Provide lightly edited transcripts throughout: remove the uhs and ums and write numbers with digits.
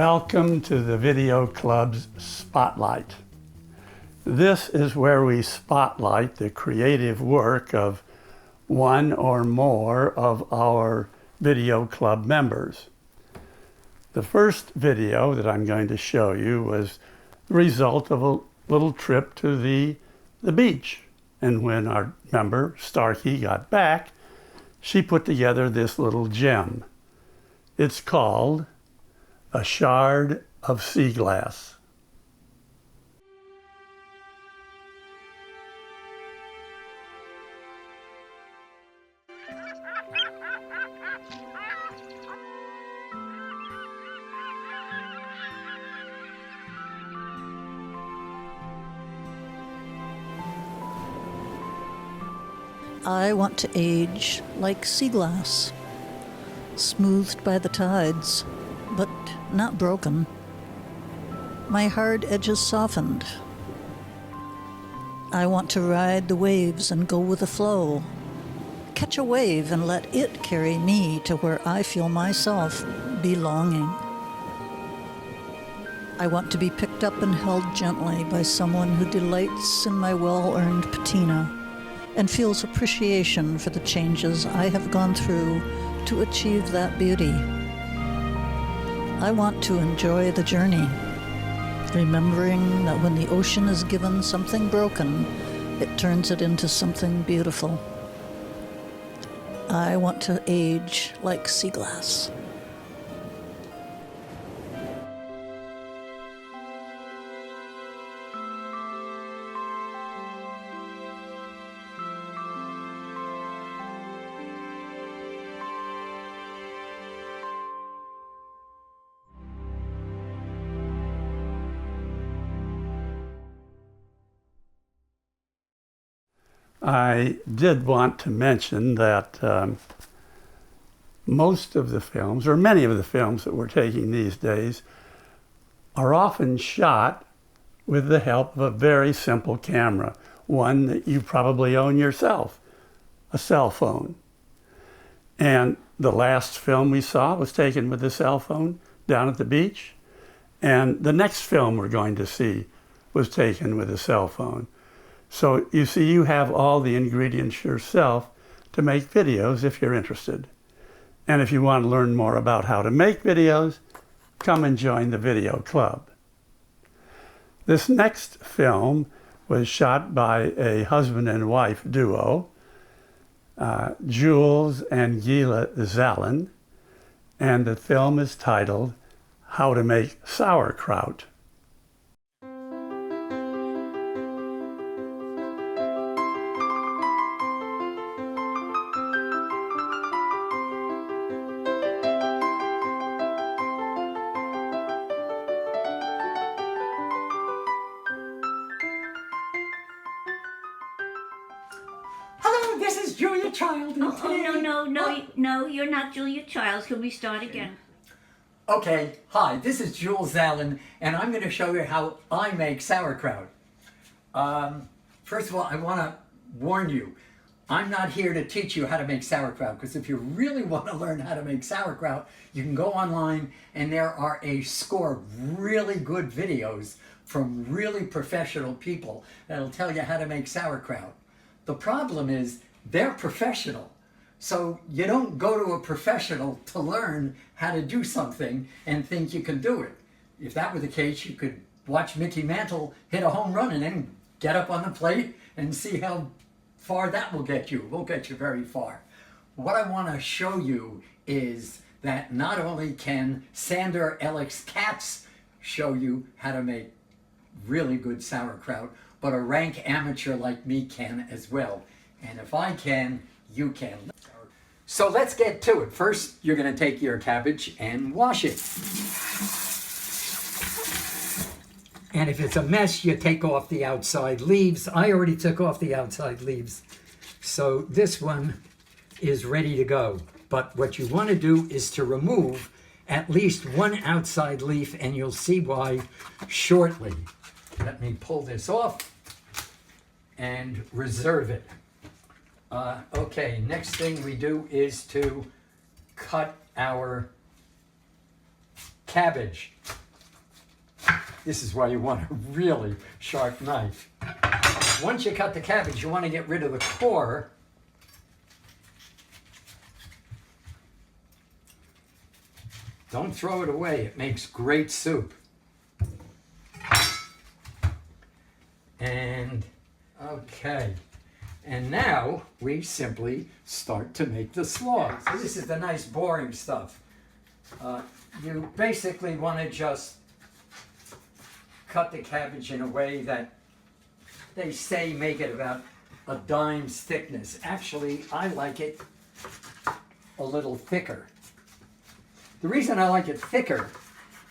Welcome to the Video Club's Spotlight. This is where we spotlight the creative work of one or more of our Video Club members. The first video that I'm going to show you was the result of a little trip to the beach. And when our member, Starkey, got back, she put together this little gem. It's called A Shard of Sea Glass. I want to age like sea glass, smoothed by the tides, but not broken. My hard edges softened. I want to ride the waves and go with the flow, catch a wave and let it carry me to where I feel myself belonging. I want to be picked up and held gently by someone who delights in my well-earned patina and feels appreciation for the changes I have gone through to achieve that beauty. I want to enjoy the journey, remembering that when the ocean is given something broken, it turns it into something beautiful. I want to age like sea glass. I did want to mention that most of the films, or many of the films that we're taking these days, are often shot with the help of a very simple camera, one that you probably own yourself, a cell phone. And the last film we saw was taken with a cell phone down at the beach, and the next film we're going to see was taken with a cell phone. So you see, you have all the ingredients yourself to make videos if you're interested. And if you want to learn more about how to make videos, come and join the Video Club. This next film was shot by a husband and wife duo, Jules and Gila Zalin, and the film is titled How to Make Sauerkraut. This is Julia Child. No, you're not Julia Childs. Can we start again? Okay, hi, this is Jules Allen, and I'm going to show you how I make sauerkraut. First of all, I want to warn you, I'm not here to teach you how to make sauerkraut, because if you really want to learn how to make sauerkraut, you can go online, and there are a score of really good videos from really professional people that'll tell you how to make sauerkraut. The problem is, they're professional. So you don't go to a professional to learn how to do something and think you can do it. If that were the case, you could watch Mickey Mantle hit a home run and then get up on the plate and see how far that will get you. It won't get you very far. What I want to show you is that not only can Sander Alex Katz show you how to make really good sauerkraut, but a rank amateur like me can as well. And if I can, you can. So let's get to it. First, you're going to take your cabbage and wash it. And if it's a mess, you take off the outside leaves. I already took off the outside leaves. So this one is ready to go. But what you want to do is to remove at least one outside leaf, and you'll see why shortly. Let me pull this off and reserve it. Okay, next thing we do is to cut our cabbage. This is why you want a really sharp knife. Once you cut the cabbage, you want to get rid of the core. Don't throw it away. It makes great soup. And, okay. And now we simply start to make the slaw. So this is the nice boring stuff. You basically want to just cut the cabbage in a way that they say make it about a dime's thickness. Actually, I like it a little thicker. The reason I like it thicker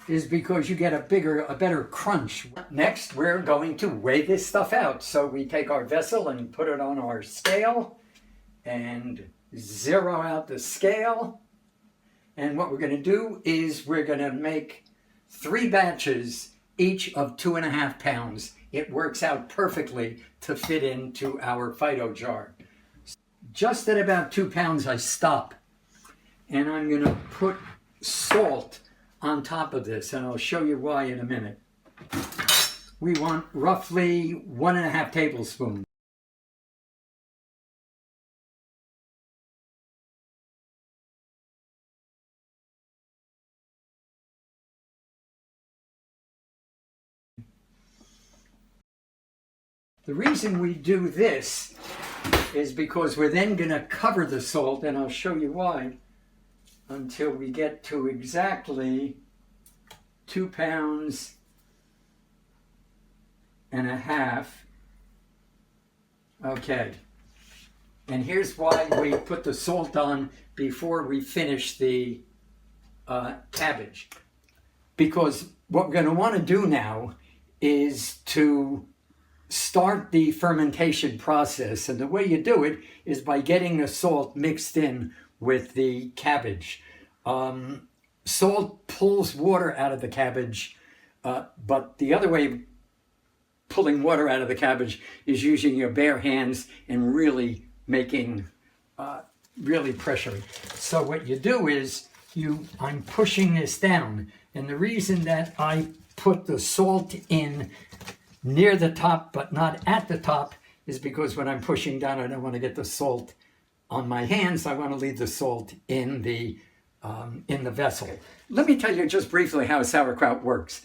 is because you get a better crunch. Next, we're going to weigh this stuff out. So we take our vessel and put it on our scale and zero out the scale. And what we're going to do is we're going to make 3 batches, each of 2.5 pounds. It works out perfectly to fit into our Fido jar. Just at about 2 pounds, I stop. And I'm going to put salt on top of this, and I'll show you why in a minute. We want roughly 1.5 tablespoons. The reason we do this is because we're then going to cover the salt, and I'll show you why, until we get to exactly 2.5 pounds. Okay. And here's why we put the salt on before we finish the cabbage. Because what we're going to want to do now is to start the fermentation process. And the way you do it is by getting the salt mixed in with the cabbage. Salt pulls water out of the cabbage, but the other way of pulling water out of the cabbage is using your bare hands and really making, really pressuring. So what you do is, I'm pushing this down, and the reason that I put the salt in near the top but not at the top is because when I'm pushing down, I don't want to get the salt on my hands. I want to leave the salt in the vessel. Let me tell you just briefly how sauerkraut works.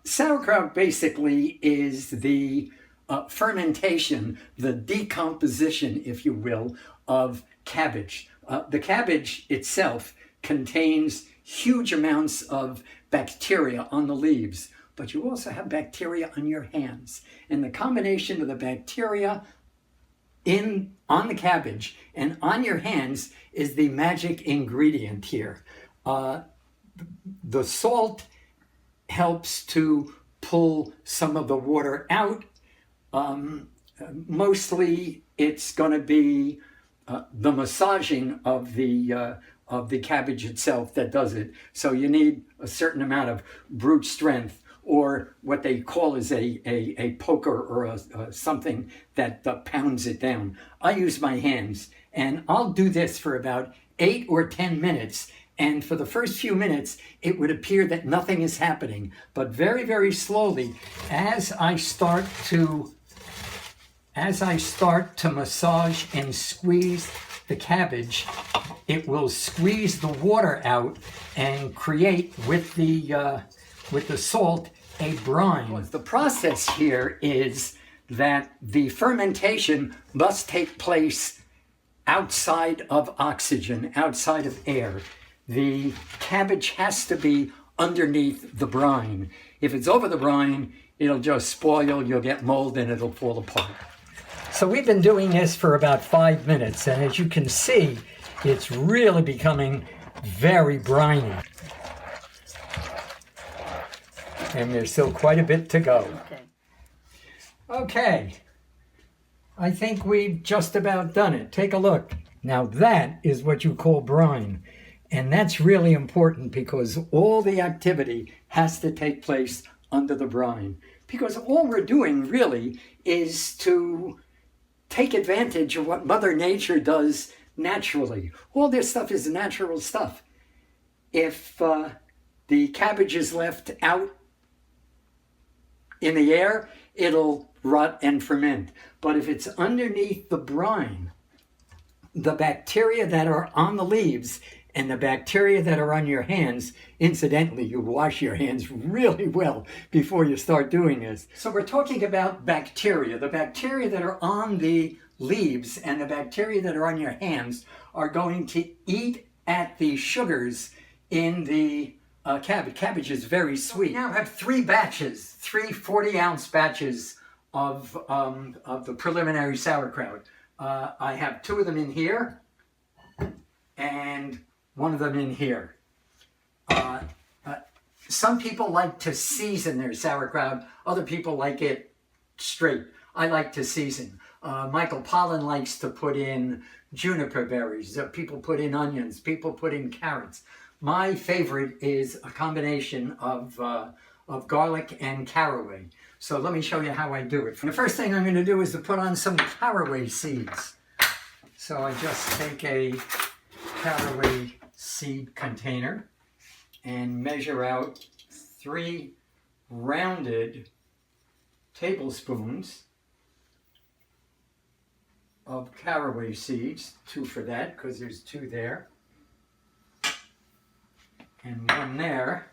Sauerkraut basically is the fermentation, the decomposition, if you will, of cabbage. The cabbage itself contains huge amounts of bacteria on the leaves, but you also have bacteria on your hands. And the combination of the bacteria on the cabbage and on your hands is the magic ingredient here. The salt helps to pull some of the water out. Mostly it's going to be the massaging of the cabbage itself that does it. So you need a certain amount of brute strength, or what they call is a poker, or something that pounds it down. I use my hands, and I'll do this for about 8 or 10 minutes. And for the first few minutes, it would appear that nothing is happening. But very, very slowly, as I start to massage and squeeze the cabbage, it will squeeze the water out and create with the salt a brine. The process here is that the fermentation must take place outside of oxygen, outside of air. The cabbage has to be underneath the brine. If it's over the brine, it'll just spoil, you'll get mold, and it'll fall apart. So we've been doing this for about 5 minutes, and as you can see, it's really becoming very briny. And there's still quite a bit to go. Okay. I think we've just about done it. Take a look. Now that is what you call brine. And that's really important, because all the activity has to take place under the brine. Because all we're doing really is to take advantage of what Mother Nature does naturally. All this stuff is natural stuff. If the cabbage is left out in the air, it'll rot and ferment. But if it's underneath the brine, the bacteria that are on the leaves and the bacteria that are on your hands, incidentally, you wash your hands really well before you start doing this. So we're talking about bacteria. The bacteria that are on the leaves and the bacteria that are on your hands are going to eat at the sugars in the cabbage. Cabbage is very sweet. We now have 3 batches, 3 40-ounce batches of the preliminary sauerkraut. I have 2 of them in here and 1 of them in here. Some people like to season their sauerkraut. Other people like it straight. I like to season. Michael Pollan likes to put in juniper berries. People put in onions. People put in carrots. My favorite is a combination of garlic and caraway. So let me show you how I do it. The first thing I'm going to do is to put on some caraway seeds. So I just take a caraway seed container and measure out 3 rounded tablespoons of caraway seeds. 2 for that, because there's 2 there. And 1 there.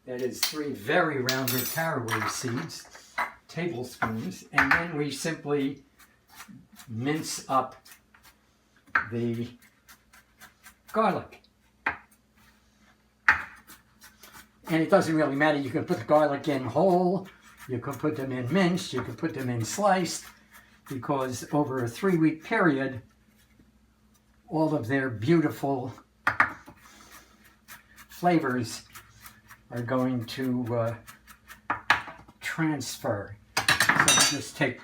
That is 3 very rounded caraway seeds, tablespoons. And then we simply mince up the garlic. And it doesn't really matter. You can put the garlic in whole, you can put them in minced, you can put them in sliced, because over a 3-week period, all of their beautiful flavors are going to transfer. So just take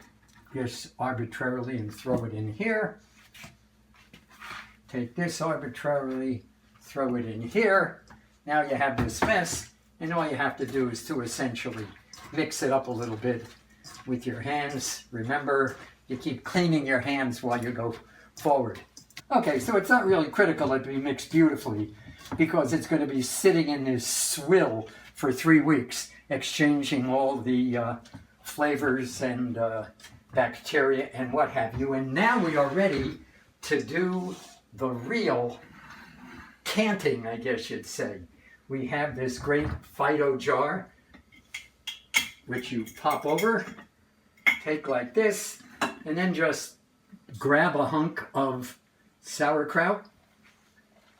this arbitrarily and throw it in here. Take this arbitrarily, throw it in here. Now you have this mess, and all you have to do is to essentially mix it up a little bit with your hands. Remember, you keep cleaning your hands while you go forward. Okay, so it's not really critical that it be mixed beautifully, because it's going to be sitting in this swill for 3 weeks, exchanging all the flavors and bacteria and what have you. And now we are ready to do the real canting, I guess you'd say. We have this great Fido jar, which you pop over, take like this, and then just grab a hunk of sauerkraut,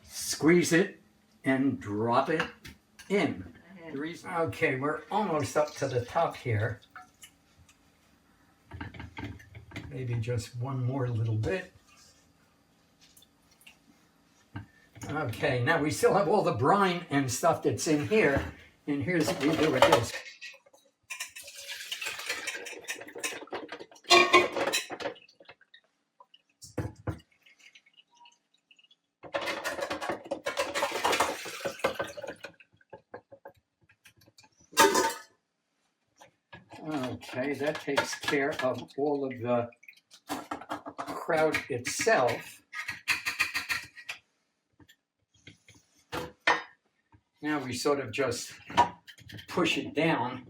squeeze it, and drop it in. Okay, we're almost up to the top here. Maybe just 1 more little bit. Okay, now we still have all the brine and stuff that's in here, and here's what we do with this. Okay, that takes care of all of the kraut itself. Now we sort of just push it down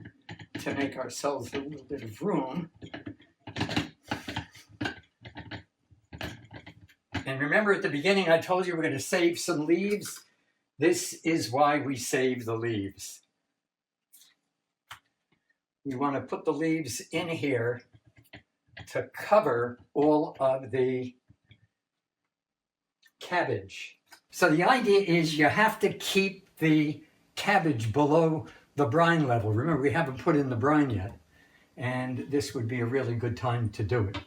to make ourselves a little bit of room. And remember at the beginning I told you we're going to save some leaves? This is why we save the leaves. We want to put the leaves in here to cover all of the cabbage. So the idea is you have to keep the cabbage below the brine level. Remember, we haven't put in the brine yet, and this would be a really good time to do it.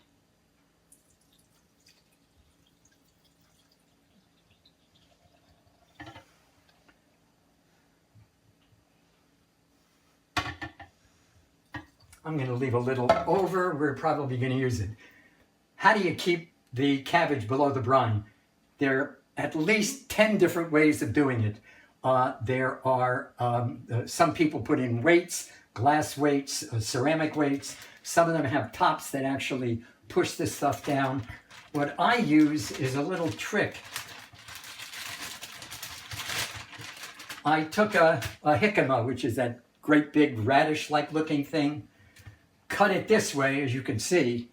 I'm going to leave a little over. We're probably going to use it. How do you keep the cabbage below the brine? There are at least 10 different ways of doing it. There are, some people put in weights, glass weights, ceramic weights. Some of them have tops that actually push this stuff down. What I use is a little trick I took a jicama, which is that great big radish-like looking thing, cut it this way, as you can see,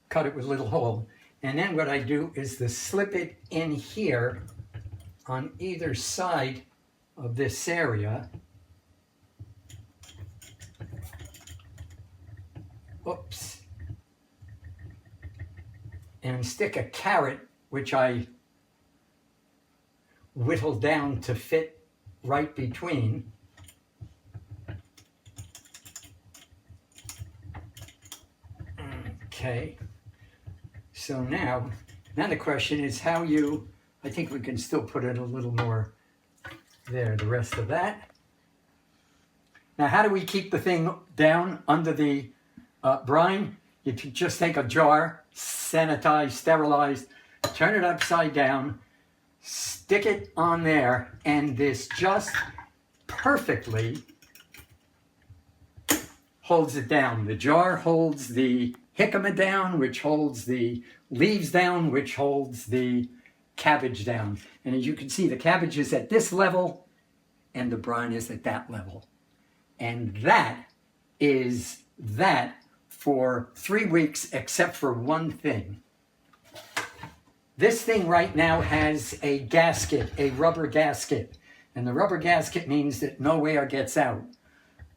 cut it with a little hole, and then what I do is to slip it in here on either side of this area. Oops. And stick a carrot, which I whittled down to fit right between. Okay. So now the question is how you, I think we can still put in a little more there, the rest of that. Now, how do we keep the thing down under the brine? You just take a jar, sanitized, sterilized, turn it upside down, stick it on there, and this just perfectly holds it down. The jar holds the jicama down, which holds the leaves down, which holds the cabbage down. And as you can see, the cabbage is at this level and the brine is at that level. And that is that for 3 weeks, except for one thing. This thing right now has a gasket, a rubber gasket. And the rubber gasket means that no air gets out,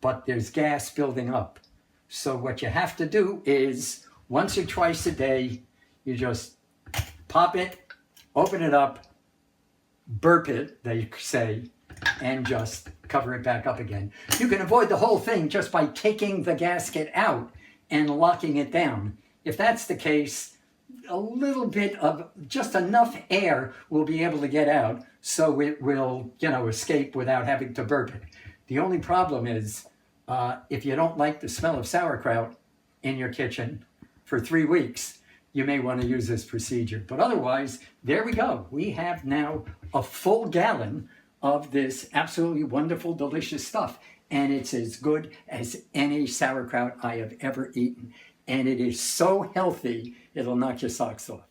but there's gas building up. So what you have to do is once or twice a day, you just pop it, open it up, burp it, they say, and just cover it back up again. You can avoid the whole thing just by taking the gasket out and locking it down. If that's the case, a little bit of just enough air will be able to get out so it will, escape without having to burp it. The only problem is if you don't like the smell of sauerkraut in your kitchen for 3 weeks, you may want to use this procedure. But otherwise, there we go. We have now a full gallon of this absolutely wonderful, delicious stuff. And it's as good as any sauerkraut I have ever eaten. And it is so healthy, it'll knock your socks off.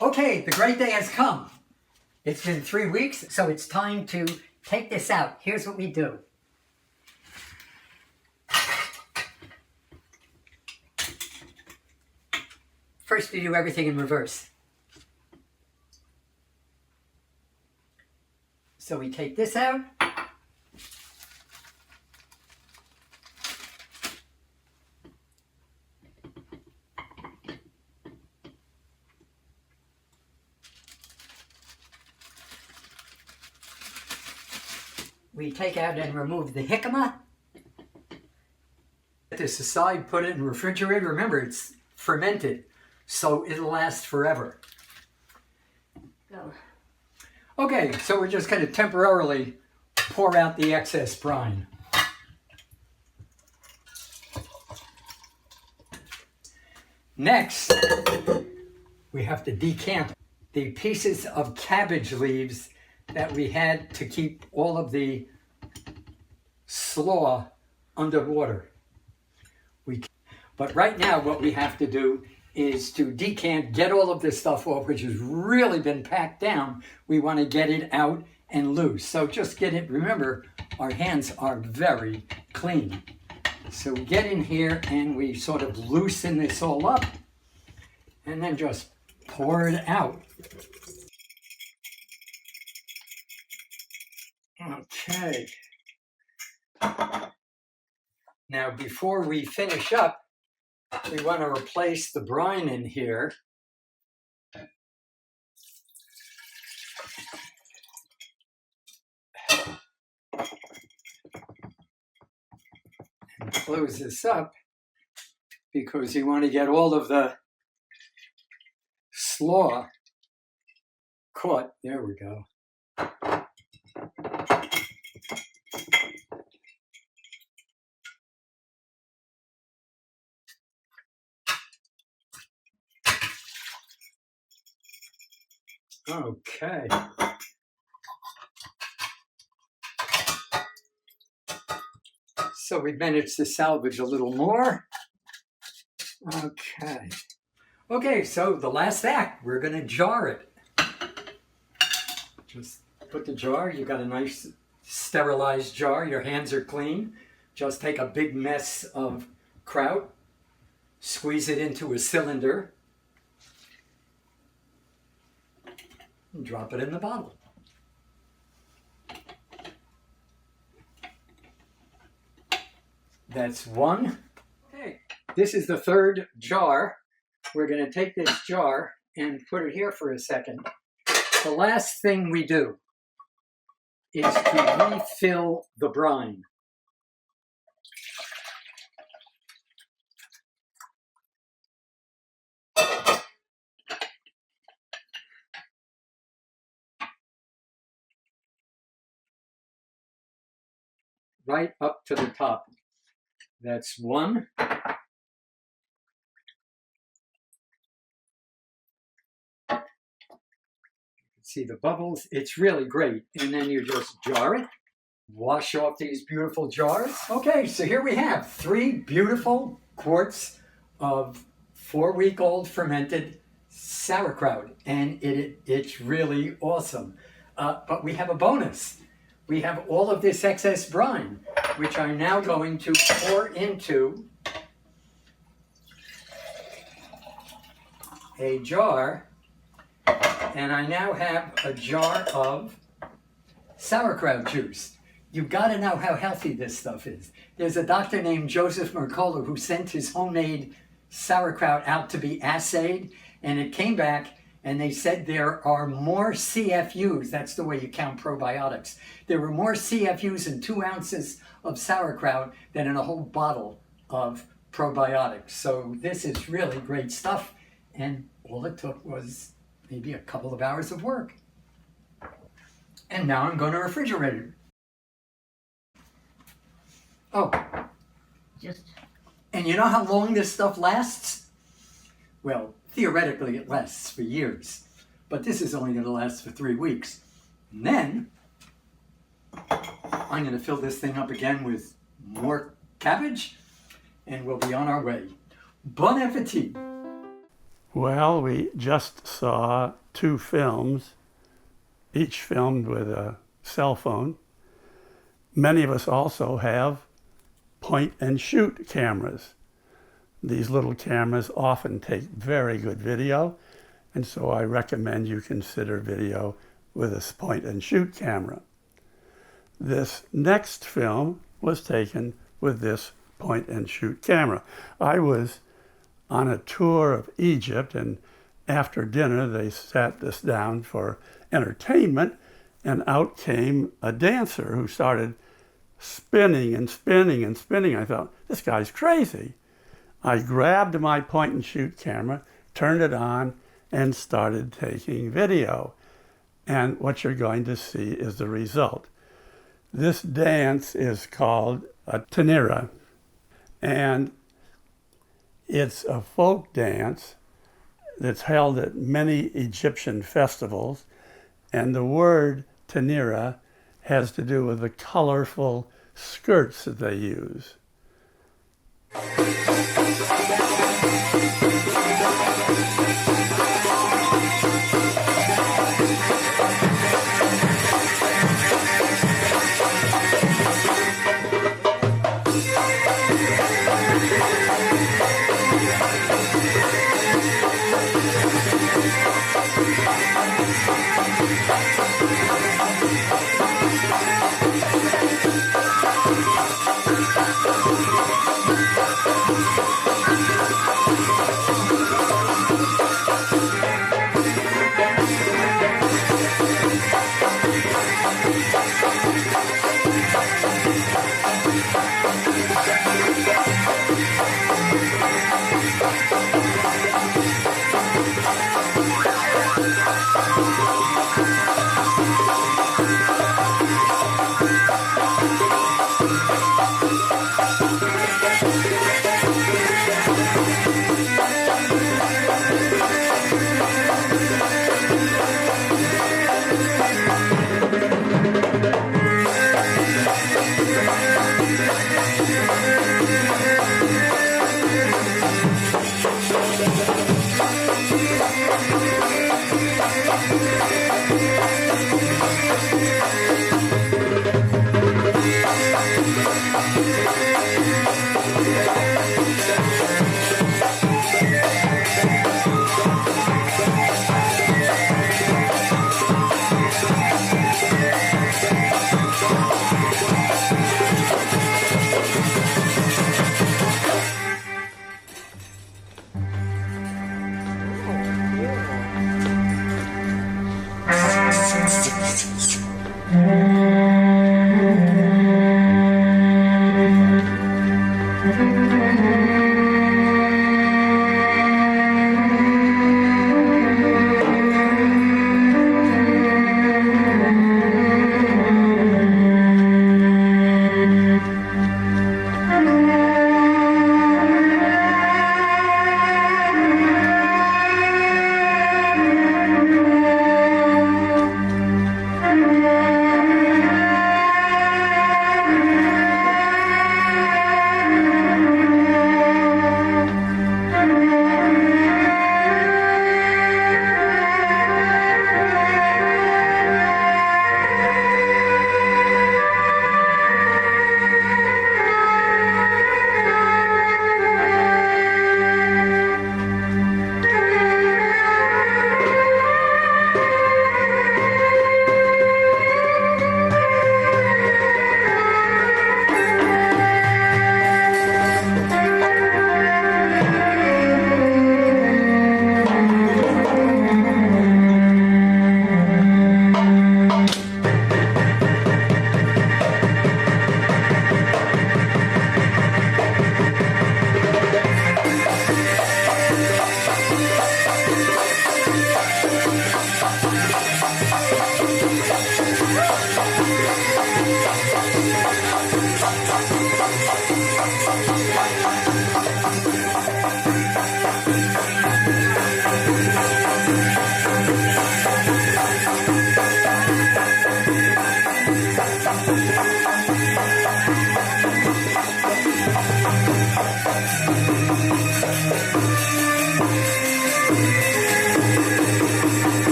Okay, the great day has come. It's been 3 weeks, so it's time to take this out. Here's what we do. First, we do everything in reverse. So we take this out. We take out and remove the jicama. Put this aside, put it in the refrigerator. Remember, it's fermented, so it'll last forever. Go. Okay, so we're just going to temporarily pour out the excess brine. Next, we have to decant the pieces of cabbage leaves that we had to keep all of the slaw underwater. But right now what we have to do is to decant, get all of this stuff off, which has really been packed down. We want to get it out and loose. So just get it, remember, our hands are very clean. So we get in here and we sort of loosen this all up and then just pour it out. Okay. Now, before we finish up, we want to replace the brine in here. And close this up because you want to get all of the slaw caught. There we go. Okay. So we managed to salvage a little more. Okay. Okay, so the last act, we're going to jar it. Just put the jar. You got a nice sterilized jar. Your hands are clean. Just take a big mess of kraut, squeeze it into a cylinder, and drop it in the bottle. That's one. Okay, this is the third jar. We're going to take this jar and put it here for a second. The last thing we do is to refill the brine. Right up to the top. That's one. See the bubbles? It's really great. And then you just jar it, wash off these beautiful jars. Okay, so here we have 3 beautiful quarts of 4-week-old fermented sauerkraut, and it's really awesome. But we have a bonus. We have all of this excess brine, which I'm now going to pour into a jar. And I now have a jar of sauerkraut juice. You've got to know how healthy this stuff is. There's a doctor named Joseph Mercola who sent his homemade sauerkraut out to be assayed, and it came back and they said there are more CFUs, that's the way you count probiotics. There were more CFUs in 2 ounces of sauerkraut than in a whole bottle of probiotics. So this is really great stuff, and all it took was maybe a couple of hours of work. And now I'm going to refrigerate it. Oh. And you know how long this stuff lasts? Well, theoretically it lasts for years, but this is only going to last for 3 weeks. And then I'm going to fill this thing up again with more cabbage, and we'll be on our way. Bon appetit! Well, we just saw 2 films, each filmed with a cell phone. Many of us also have point and shoot cameras. These little cameras often take very good video, and so I recommend you consider video with a point and shoot camera. This next film was taken with this point and shoot camera. I was on a tour of Egypt, and after dinner they sat us down for entertainment, and out came a dancer who started spinning and spinning and spinning. I thought, this guy's crazy. I grabbed my point and shoot camera, turned it on, and started taking video. And what you're going to see is the result. This dance is called a tanira, and it's a folk dance that's held at many Egyptian festivals, and the word tanira has to do with the colorful skirts that they use.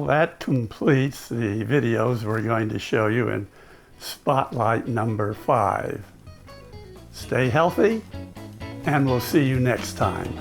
that completes the videos we're going to show you in Spotlight number 5. Stay healthy, and we'll see you next time.